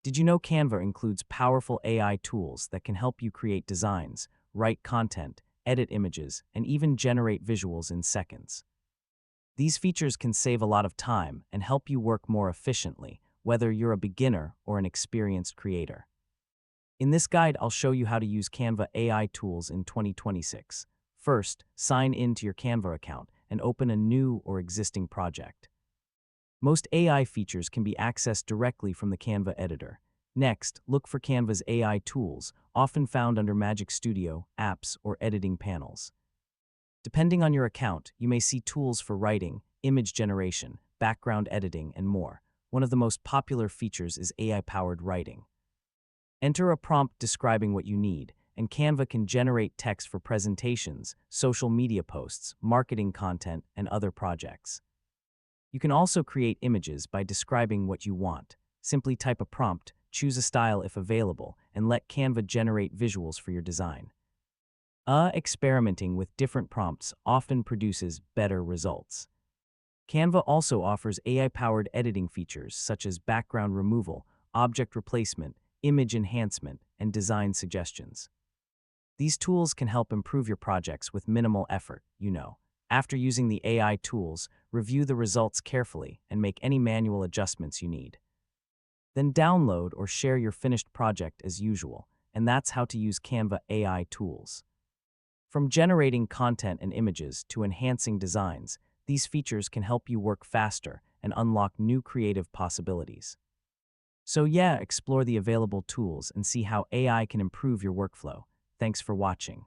Did you know Canva includes powerful AI tools that can help you create designs, write content, edit images, and even generate visuals in seconds? These features can save a lot of time and help you work more efficiently, whether you're a beginner or an experienced creator. In this guide, I'll show you how to use Canva AI tools in 2026. First, sign in to your Canva account and open a new or existing project. Most AI features can be accessed directly from the Canva editor. Next, look for Canva's AI tools, often found under Magic Studio, apps, or editing panels. Depending on your account, you may see tools for writing, image generation, background editing, and more. One of the most popular features is AI-powered writing. Enter a prompt describing what you need, and Canva can generate text for presentations, social media posts, marketing content, and other projects. You can also create images by describing what you want. Simply type a prompt, choose a style if available, and let Canva generate visuals for your design. Experimenting with different prompts often produces better results. Canva also offers AI-powered editing features such as background removal, object replacement, image enhancement, and design suggestions. These tools can help improve your projects with minimal effort, After using the AI tools, review the results carefully and make any manual adjustments you need. Then download or share your finished project as usual, and that's how to use Canva AI tools. From generating content and images to enhancing designs, these features can help you work faster and unlock new creative possibilities. So explore the available tools and see how AI can improve your workflow. Thanks for watching.